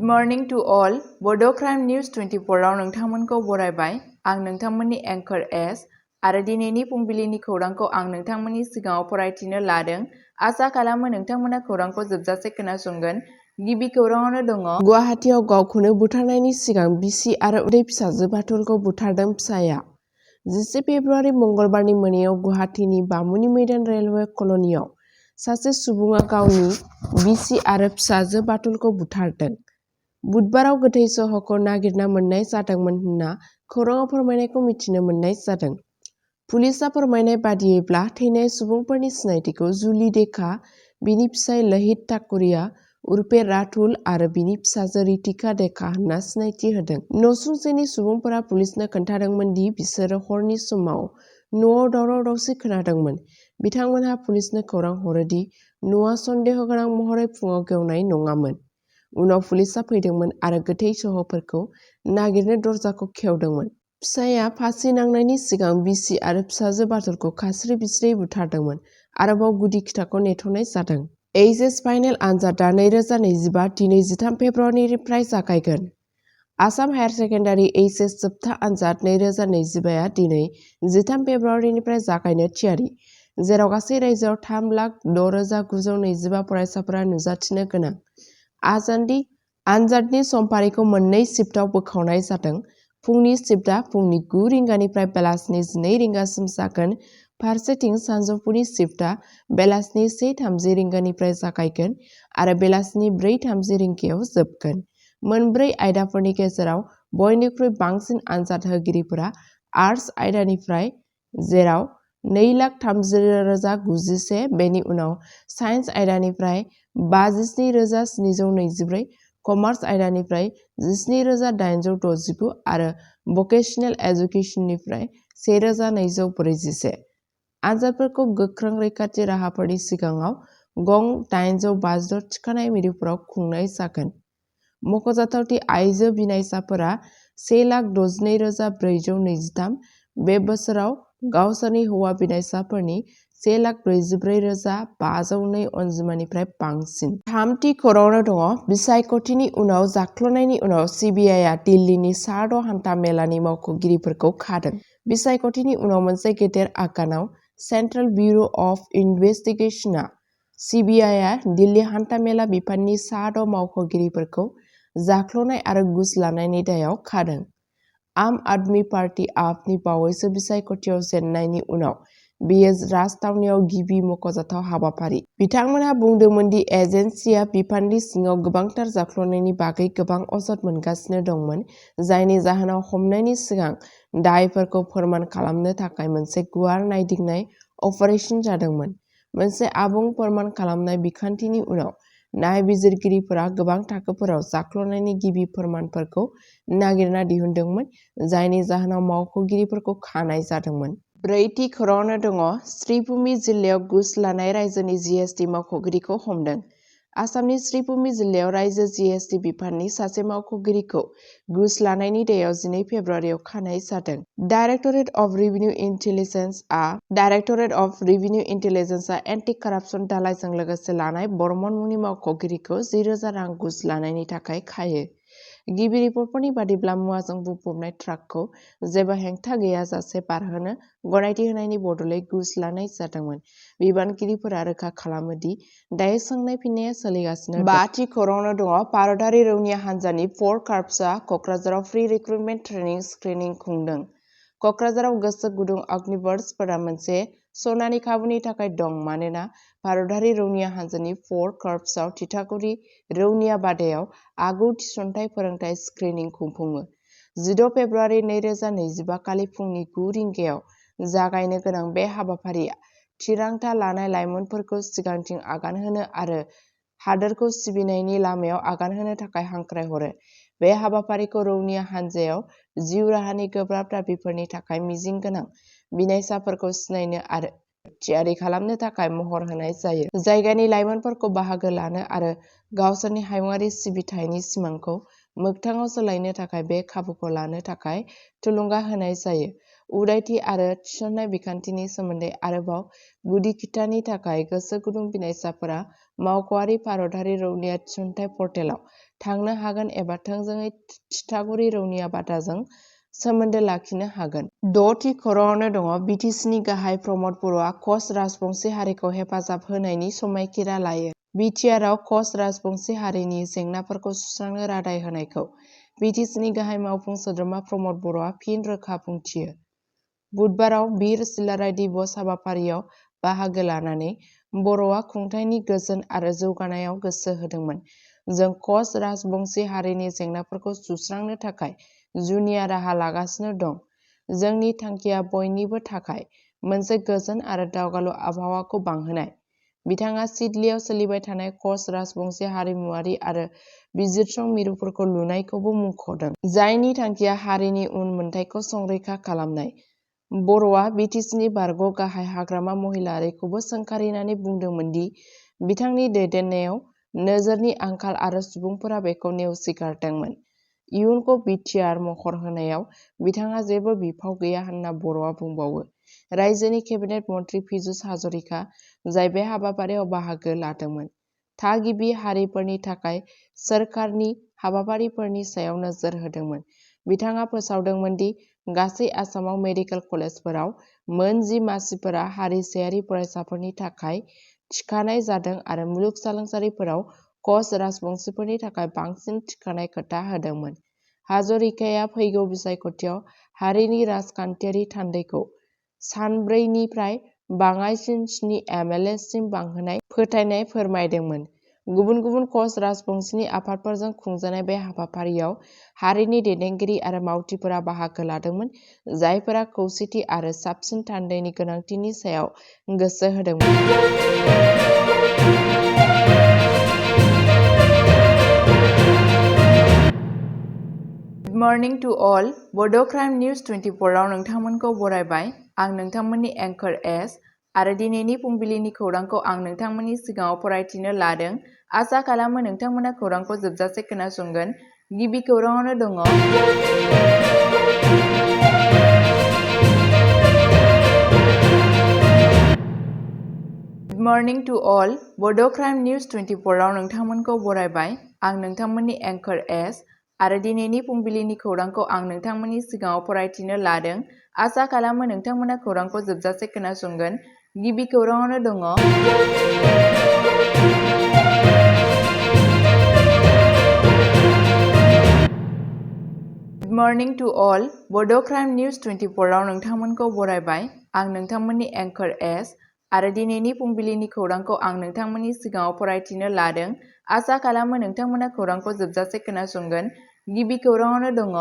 morning to all. Bodo Crime News 24 आव नोंथांमोनखौ बरायबाय। आं नोंथांमोननि एंकर एस आरो दिनैनि फुंबिलिनि खौरांखौ आं नोंथांमोननि सिगाङाव फरायथिनो लादों। आसा खालामो नोंथांमोना खौरांखौ जोबजासे खोनासंगोन। गिबि खौराङावनो दङ। गुवाहाटीआव गावखौनो बुथारनायनि सिगां बिसि आरो उदै फिसाजो बाथुलखौ बुथारदों फिसाया। 10 फेब्रुआरि मंगलबारनि मोनायाव गुवाहाटीनि बामुनि मैदान रेलवे कल'नियाव सासे सुबुङा गावनि बिसि आरो फिसाजो बाथुलखौ बुथारदों। बुधबाराव गोथै सह'खौ नागिरना मोननाय जादोंमोन होनना खौराङाव फोरमायनायखौ मिथिनो मोननाय जादों। पुलिसआ फोरमायनाय बादियैब्ला थैनाय सुबुंफोरनि सिनायथिखौ जुलि देखा, बिनि फिसाय लहित ठाकुरिया उर्फे राथुल आरो बिनि फिसाजो रितिका देखा होनना सिनायथि होदों। नसुंसेनि सुबुंफोरा पुलिसनो खोन्थादोंमोन दि बिसोरो हरनि समाव न'आव दावराव-दावसि खोनादोंमोन। बिथांमोनहा पुलिसनो खौरां हरो दि न'आ सन्देह गोनां महरै फुङाव गेवनाय नङामोन। उनाव पुलिसआ फैदोंमोन आरो गोथै सह'फोरखौ नागिरनो दरजाखौ खेवदोंमोन। फिसाया फासि नांनायनि सिगां बिसि आरो फिसाजो बाथुलखौ खास्रि-बिस्रियै बुथारदोंमोन। आरोबाव गुदि खिथाखौ नेथ'नाय जादों। एइचएस फाइनेल आनजादआ 2025 दिनै 13 फेब्रुआरिनिफ्राय जागायगोन। आसाम हायार सेकेन्डारि एइचएस जोबथा आनजाद 2025 आ दिनै 13 फेब्रुआरिनिफ्राय जागायनो थियारि, जेराव गासै रायजोआव 3,06,925 फरायसाफोरा नुजाथिनो गोनां। आनजादनि समफारिखौ मोननै शिफ्टआव बोखावनाय जादों। फुंनि शिफ्टआ फुंनि 9 रिंगानिफ्राय बेलासिनि 12 रिंगासिम जागोन। फारसेथिं सानजौफुनि शिफ्टआ बेलासिनि 1:30 रिंगानिफ्राय जागायगोन आरो बेलासिनि 4:30 रिंगायाव जोबगोन। मोनब्रै आयदाफोरनि गेजेराव बयनिख्रुइ बांसिन आनजाद होगिरिफोरा आर्टस आयदानिफ्राय, जेराव 2,30,091, बेनि उनाव साइन्स आयदानिफ्राय 57,724, कमार्स आयदानिफ्राय 17,869 आरो भकेशनेल एजुकेसननिफ्राय 1,241। आनजादफोरखौ गोख्रों रैखाथि राहाफोरनि सिगाङाव गं 856 थिखानाय मिरुफोराव खुंनाय जागोन। मख'जाथाव दि आइजो बिनायसाफोरा 1,62,423, बे बोसोराव गावसोरनि हौवा बिनायसाफोरनि 1,44,502 अनजिमानिफ्राय बांसिन। थामथि खौराङावनो दङ। बिसायख'थिनि उनाव जाख्ल'नायनि उनाव सिबिआइआ दिल्लीनि सार्ड हान्था मेलानि मावख'गिरिफोरखौ खादों। बिसायख'थिनि उनाव मोनसे गेदेर आगानाव सेन्ट्रेल ब्युर' अफ इनभेस्टिगेशनआ सिबिआइआ दिल्ली हान्था-मेला बिफाननि सार्ड मावख'गिरिफोरखौ जाख्ल'नाय आरो घुस लानायनि दायाव खादों। आम आदमी पार्टी आपनि बावैसो बिसायख'थियाव जेननायनि उनाव बेयो राजथावनियाव गिबि मख'जाथाव हाबाफारि। बिथांमोनहा बुंदोंमोन दि एजेन्सिआ बिफाननि सिङाव गोबांथार जाख्ल'नायनि बागै गोबां अजद मोनगासिनो दंमोन, जायनि जाहोनाव हमनायनि सिगां दायफोरखौ फोरमान खालामनो थाखाय मोनसे गुवार नायदिंनाय अपारेसन जादोंमोन। मोनसे आबुं फोरमान खालामनाय बिखान्थिनि उनाव, नायबिजिरगिरिफोरा गोबां थाखोफोराव जाख्ल'नायनि गिबि फोरमानफोरखौ नागिरना दिहुनदोंमोन, जायनि जाहोनाव मावख'गिरिफोरखौ खानाय जादोंमोन। ब्रैथि खौराङावनो दङ। श्रीभूमि जिल्लायाव घुस लानाय रायजोनि जीएसटी मावख'गिरिखौ हमदों। आसामनि श्रीभूमि जिल्लायाव रायजो जीएसटी बिफाननि सासे मावख'गिरिखौ घुस लानायनि दायाव 12 फेब्रुआरियाव खानाय जादों। Directorate of revenue इन्टेलिजेन्सआ anti corruption दालाइजों लोगोसे लानाय बर्मन मुंनि मावख'गिरिखौ 10,000 रां घुस लानायनि थाखाय खायो। गिबि रिपर्टफोरनि बादिब्ला मुवाजों बुंफबनाय ट्राकखौ जेबो हेंथा गैयाजासे बारहोनो गनायथि होनायनि बदलै घुस लानाय जादोंमोन। बिबानगिरिफोरा रोखा खालामो दि दायो सोंनाय फिननाया सोलिगासिनो दं। बाथि खौराङावनो दङ। भारतारि रौनिया हान्जानि 4 कर्प्सआ क'क्राझाराव प्रि रिक्रुटमेन्ट ट्रेनिं स्क्रिनिं खुंदों। क'क्राझाराव गोसो गुदुं अग्निबार्ड्सफोरा मोनसे सनानि खाबुनि थाखाय दं मानोना भारतारि रौनिया हान्जानि 4 कर्प्सआव थिथागुरि रौनिया बादायाव आगु थिसनथाय फोरोंथाय स्क्रिनिं खुंफुङो। 16 फेब्रुआरि 2025 खालि फुंनि 9 रिंगायाव जागायनो गोनां बे हाबाफारिया थिरांथा लानाय लाइमोनफोरखौ सिगांथिं आगान होनो आरो हादोरखौ सिबिनायनि लामायाव आगान होनो थाखाय हांख्रायहरो। बे हाबाफारिखौ रौनिया हान्जायाव जिउ राहानि गोब्राब दाबिफोरनि थाखाय मिजिं गोनां बिनायसाफोरखौ सिनायनो आरो थियारि खालामनो थाखाय महर होनाय जायो। जायगानि लाइमोनफोरखौ बाहागो लानो आरो गावसोरनि हायुंआरि सिबिथायनि सिमांखौ मोगथाङाव सोलायनो थाखाय बे खाबुखौ लानो थाखाय थुलुंगा होनाय जायो। उदायथि आरो थिसननाय बिखान्थिनि सोमोन्दै आरोबाव गुदि खिथानि थाखाय गोसो गुदुं बिनायसाफोरा मावख'आरि भारतारि रौनिया थिसनथाय पर्टेलाव थांनो हागोन एबा थोंजोङै थिथागुरि रौनिया बाथाजों सोमोन्दो लाखिनो हागोन। 6थि खौराङावनो दङ बिटिसिनि गाहाय प्रमद बर'आ कच राजबंसि हारिखौ हेफाजाब होनायनि समायखिरा लायो। बिटिआरआव कच राजबंसि हारिनि जेंनाफोरखौ सुस्रांनो रादाय होनायखौ बिटिसिनि गाहाय मावफुं सोद्रोमा प्रमद बर'आ फिन रोखा बुंथियो। बुधबाराव बिर सिलाराय दिबस हाबाफारियाव बाहागो लानानै बर'आ खुंथायनि गोजोन आरो जौगानायाव गोसो होदोंमोन। जों कच राजबंसि हारिनि जेंनाफोरखौ सुस्रांनो थाखाय जुनिया राहा लागासिनो दं। जोंनि थांखिया बयनिबो थाखाय मोनसे गोजोन आरो दावगालु आबहावाखौ बांहोनाय। बिथाङा सिडलीआव सोलिबाय थानाय कच राजबंसि हारिमुआरि आरो बिजिरसं मिरुफोरखौ लुनायखौबो मुंख'दों, जायनि थांखिया हारिनि उन मोन्थाइखौ संरैखा खालामनाय। बर'आ बिटिसिनि बारग' गाहाय हाग्रामा महिलारिखौबो सोंखारिनानै बुंदोंमोन दि बिथांनि दैदेननायाव नोजोरनि आंखाल आरो सुबुंफोरा बेखौ नेवसिगारदोंमोन। इयुनखौ बिटिआर महर होनायाव बिथाङा जेबो बिफाव गैया होनना बर'आ बुंबावो। रायजोनि केबिनेट मन्थ्रि पीयूष हाजरिका, जाय बे हाबाफारियाव बाहागो लादोंमोन, थागिबि हारिफोरनि थाखाय सोरखारनि हाबाफारिफोरनि सायाव नोजोर होदोंमोन। बिथाङा फोसावदोंमोन दि गासै आसामाव मेडिकेल कलेजफोराव मोन 10 मासिफोरा हारिसायारि फरायसाफोरनि थाखाय थिखानाय जादों आरो मुलुगसोलोंसालिफोराव कच राजबंसिफोरनि थाखाय बांसिन थिखानाय खोथा होदोंमोन। हाजरिकाया फैगौ बिसायख'थियाव हारिनि राजखान्थियारि थान्दैखौ 3 निफ्राय बाङाइसिन 7 MLA सिम बांहोनाय फोथायनाय फोरमायदोंमोन। गुबुन गुबुन कच राजबंसिनि आफादफोरजों खुंजानाय बे हाबाफारियाव हारिनि दैदेनगिरि आरो मावथिफोरा बाहागो लादोंमोन, जायफोरा खौसेथि आरो साबसिन थान्दैनि गोनांथिनि सायाव गोसो होदोंमोन। Good morning to all. बड' क्राइम निउज 24 आव नोंथांमोनखौ बरायबाय। आं नोंथांमोननि एंकर एस आरो दिनैनि फुंबिलिनि खौरांखौ आं नोंथांमोननि सिगाङाव फरायथिनो लादों। आसा खालामो नोंथांमोना खौरांखौ जोबजासे खोनासंगोन। गिबि खौराङावनो दङ गुड मर्निं टु अल। बड' क्राइम निउज 24 आव नोंथांमोनखौ बरायबाय। आं नोंथांमोननि एंकर एस आरो दिनैनि फुंबिलिनि खौरांखौ आं नोंथांमोननि सिगाङाव फरायथिनो लादों। आसा खालामो नोंथांमोना खौरांखौ जोबजासे खोनासंगोन। गिबि खौराङावनो दङ गुड मर्निं टु अल। बड' क्राइम निउज 24 आव नोंथांमोनखौ बरायबाय। आं नोंथांमोननि एंकर एस आरो दिनैनि फुंबिलिनि खौरांखौ आं नोंथांमोननि सिगाङाव फरायथिनो लादों। आसा खालामो नोंथांमोना खौरांखौ जोबजासे खोनासंगोन। गिबि खौराङावनो दङ